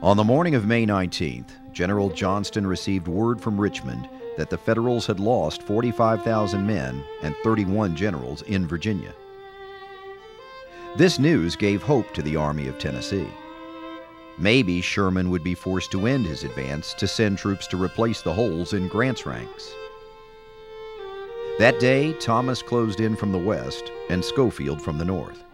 On the morning of May 19th, General Johnston received word from Richmond that the Federals had lost 45,000 men and 31 generals in Virginia. This news gave hope to the Army of Tennessee. Maybe Sherman would be forced to end his advance to send troops to replace the holes in Grant's ranks. That day, Thomas closed in from the west and Schofield from the north.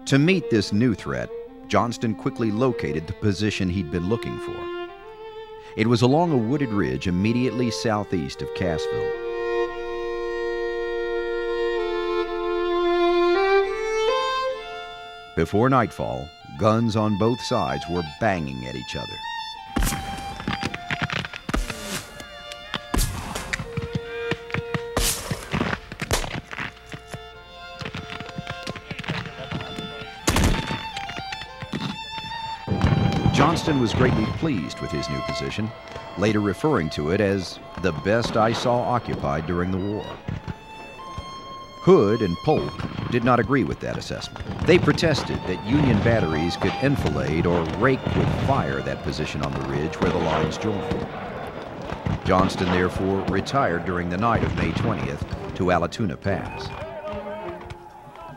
To meet this new threat, Johnston quickly located the position he'd been looking for. It was along a wooded ridge immediately southeast of Cassville. Before nightfall, guns on both sides were banging at each other. Johnston was greatly pleased with his new position, later referring to it as the best I saw occupied during the war. Hood and Polk did not agree with that assessment. They protested that Union batteries could enfilade or rake with fire that position on the ridge where the lines joined. Johnston therefore retired during the night of May 20th to Allatoona Pass.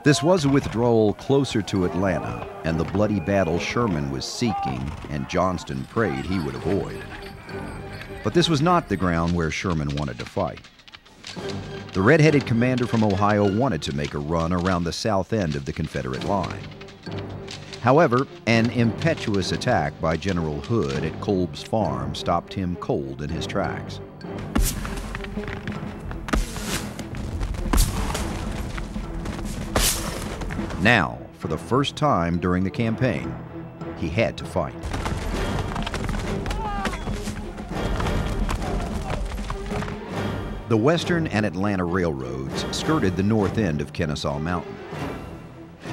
This was a withdrawal closer to Atlanta and the bloody battle Sherman was seeking and Johnston prayed he would avoid. But this was not the ground where Sherman wanted to fight. The red-headed commander from Ohio wanted to make a run around the south end of the Confederate line. However, an impetuous attack by General Hood at Kolb's farm stopped him cold in his tracks. Now, for the first time during the campaign, he had to fight. The Western and Atlanta railroads skirted the north end of Kennesaw Mountain.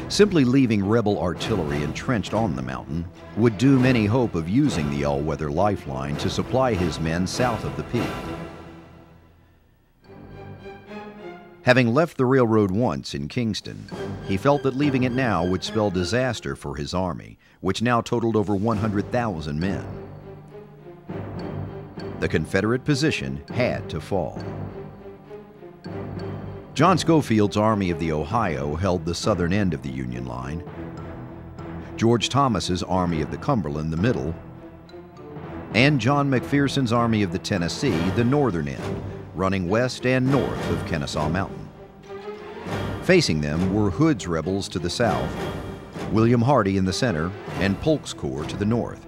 Simply leaving rebel artillery entrenched on the mountain would doom any hope of using the all-weather lifeline to supply his men south of the peak. Having left the railroad once in Kingston, he felt that leaving it now would spell disaster for his army, which now totaled over 100,000 men. The Confederate position had to fall. John Schofield's Army of the Ohio held the southern end of the Union line, George Thomas's Army of the Cumberland the middle, and John McPherson's Army of the Tennessee the northern end, running west and north of Kennesaw Mountain. Facing them were Hood's rebels to the south, William Hardee in the center, and Polk's corps to the north.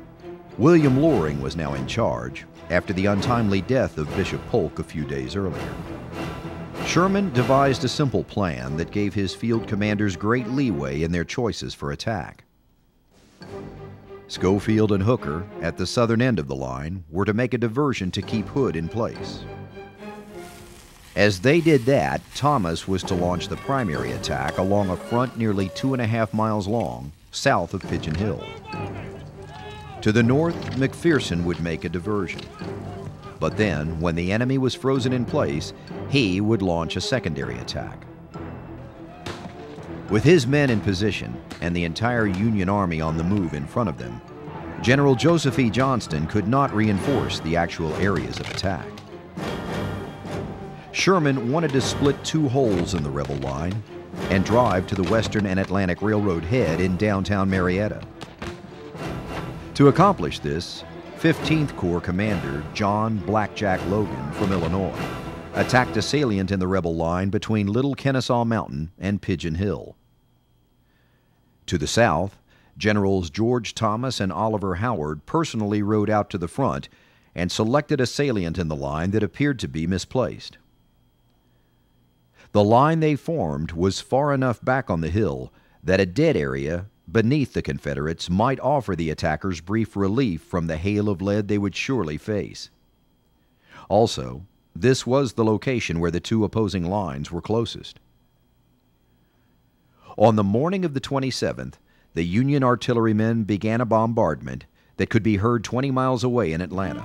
William Loring was now in charge after the untimely death of Bishop Polk a few days earlier. Sherman devised a simple plan that gave his field commanders great leeway in their choices for attack. Schofield and Hooker, at the southern end of the line, were to make a diversion to keep Hood in place. As they did that, Thomas was to launch the primary attack along a front nearly 2.5 miles long, south of Pigeon Hill. To the north, McPherson would make a diversion. But then, when the enemy was frozen in place, he would launch a secondary attack. With his men in position and the entire Union Army on the move in front of them, General Joseph E. Johnston could not reinforce the actual areas of attack. Sherman wanted to split two holes in the rebel line and drive to the Western and Atlantic Railroad head in downtown Marietta. To accomplish this, 15th Corps Commander John Blackjack Logan from Illinois attacked a salient in the rebel line between Little Kennesaw Mountain and Pigeon Hill. To the south, Generals George Thomas and Oliver Howard personally rode out to the front and selected a salient in the line that appeared to be misplaced. The line they formed was far enough back on the hill that a dead area beneath the Confederates might offer the attackers brief relief from the hail of lead they would surely face. Also, this was the location where the two opposing lines were closest. On the morning of the 27th, the Union artillerymen began a bombardment that could be heard 20 miles away in Atlanta.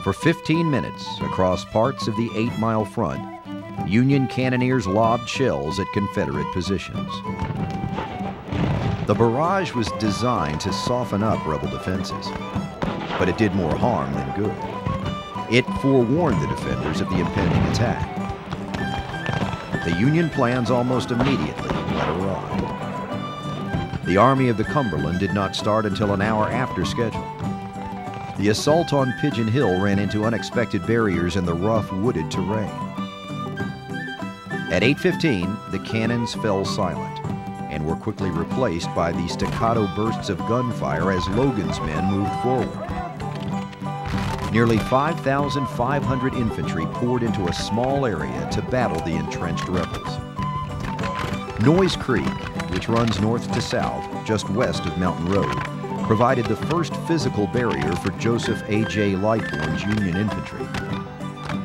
For 15 minutes, across parts of the 8-mile front, Union cannoneers lobbed shells at Confederate positions. The barrage was designed to soften up rebel defenses, but it did more harm than good. It forewarned the defenders of the impending attack. The Union plans almost immediately went awry. The Army of the Cumberland did not start until an hour after schedule. The assault on Pigeon Hill ran into unexpected barriers in the rough, wooded terrain. At 8:15, the cannons fell silent and were quickly replaced by the staccato bursts of gunfire as Logan's men moved forward. Nearly 5,500 infantry poured into a small area to battle the entrenched rebels. Noyes Creek, which runs north to south, just west of Mountain Road, provided the first physical barrier for Joseph A.J. Lightbourne's Union infantry.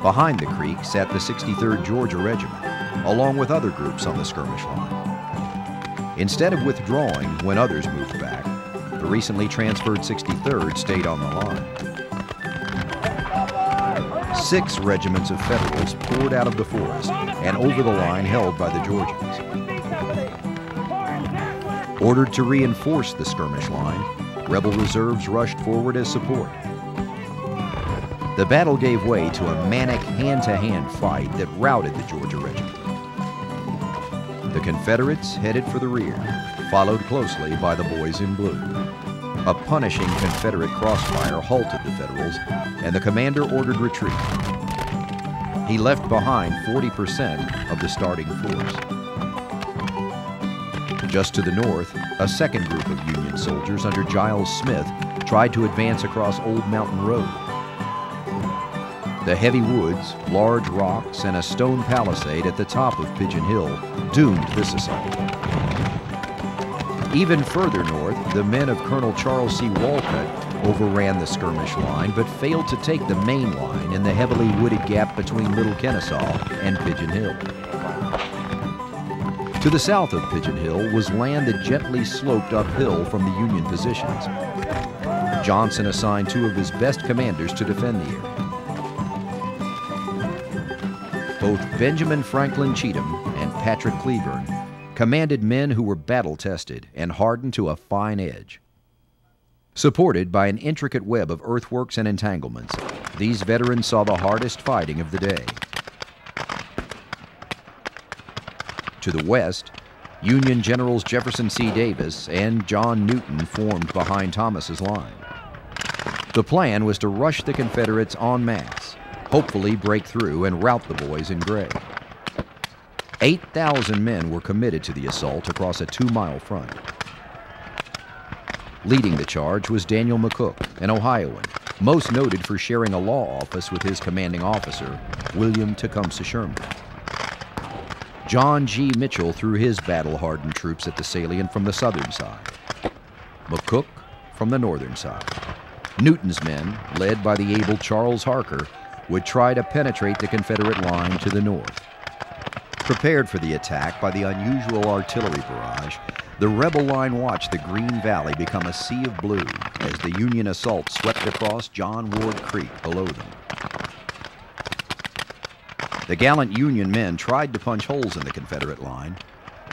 Behind the creek sat the 63rd Georgia Regiment, along with other groups on the skirmish line. Instead of withdrawing when others moved back, the recently transferred 63rd stayed on the line. 6 regiments of Federals poured out of the forest and over the line held by the Georgians. Ordered to reinforce the skirmish line, rebel reserves rushed forward as support. The battle gave way to a manic hand-to-hand fight that routed the Georgia Regiment. The Confederates headed for the rear, followed closely by the boys in blue. A punishing Confederate crossfire halted the Federals, and the commander ordered retreat. He left behind 40% of the starting force. Just to the north, a second group of Union soldiers under Giles Smith tried to advance across Old Mountain Road. The heavy woods, large rocks, and a stone palisade at the top of Pigeon Hill doomed this assault. Even further north, the men of Colonel Charles C. Walcott overran the skirmish line but failed to take the main line in the heavily wooded gap between Little Kennesaw and Pigeon Hill. To the south of Pigeon Hill was land that gently sloped uphill from the Union positions. Johnson assigned 2 of his best commanders to defend the area. Both Benjamin Franklin Cheatham and Patrick Cleburne commanded men who were battle-tested and hardened to a fine edge. Supported by an intricate web of earthworks and entanglements, these veterans saw the hardest fighting of the day. To the west, Union Generals Jefferson C. Davis and John Newton formed behind Thomas's line. The plan was to rush the Confederates en masse, hopefully break through and rout the boys in gray. 8,000 men were committed to the assault across a 2-mile front. Leading the charge was Daniel McCook, an Ohioan, most noted for sharing a law office with his commanding officer, William Tecumseh Sherman. John G. Mitchell threw his battle-hardened troops at the salient from the southern side. McCook from the northern side. Newton's men, led by the able Charles Harker, would try to penetrate the Confederate line to the north. Prepared for the attack by the unusual artillery barrage, the rebel line watched the Green Valley become a sea of blue as the Union assault swept across John Ward Creek below them. The gallant Union men tried to punch holes in the Confederate line,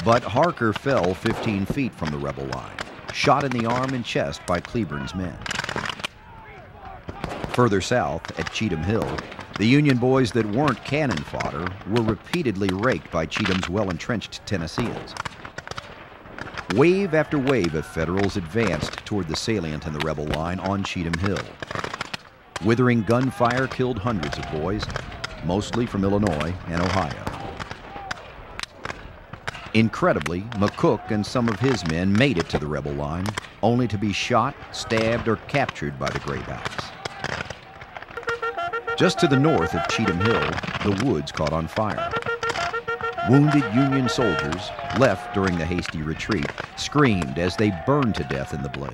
but Harker fell 15 feet from the rebel line, shot in the arm and chest by Cleburne's men. Further south, at Cheatham Hill, the Union boys that weren't cannon fodder were repeatedly raked by Cheatham's well-entrenched Tennesseans. Wave after wave of Federals advanced toward the salient in the rebel line on Cheatham Hill. Withering gunfire killed hundreds of boys, mostly from Illinois and Ohio. Incredibly, McCook and some of his men made it to the rebel line, only to be shot, stabbed, or captured by the Graybacks. Just to the north of Cheatham Hill, the woods caught on fire. Wounded Union soldiers, left during the hasty retreat, screamed as they burned to death in the blaze.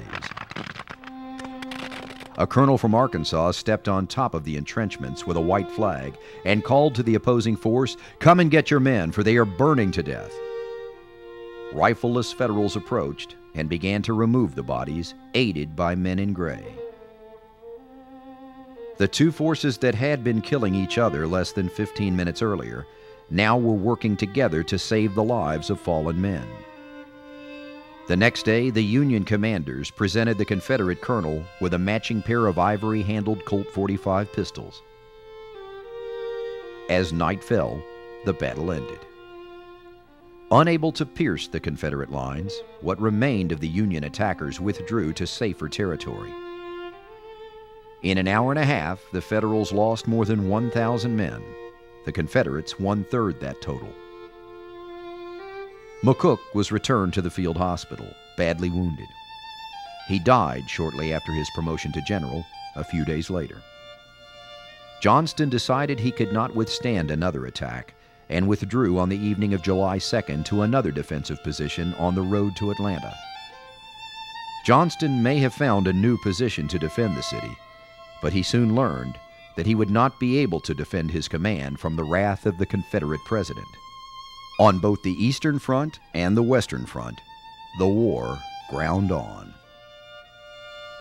A colonel from Arkansas stepped on top of the entrenchments with a white flag and called to the opposing force, "Come and get your men, for they are burning to death." Rifleless Federals approached and began to remove the bodies, aided by men in gray. The two forces that had been killing each other less than 15 minutes earlier now were working together to save the lives of fallen men. The next day, the Union commanders presented the Confederate colonel with a matching pair of ivory-handled Colt .45 pistols. As night fell, the battle ended. Unable to pierce the Confederate lines, what remained of the Union attackers withdrew to safer territory. In an hour and a half, the Federals lost more than 1,000 men. The Confederates one-third that total. McCook was returned to the field hospital, badly wounded. He died shortly after his promotion to general, a few days later. Johnston decided he could not withstand another attack and withdrew on the evening of July 2nd to another defensive position on the road to Atlanta. Johnston may have found a new position to defend the city, but he soon learned that he would not be able to defend his command from the wrath of the Confederate president. On both the Eastern Front and the Western Front, the war ground on.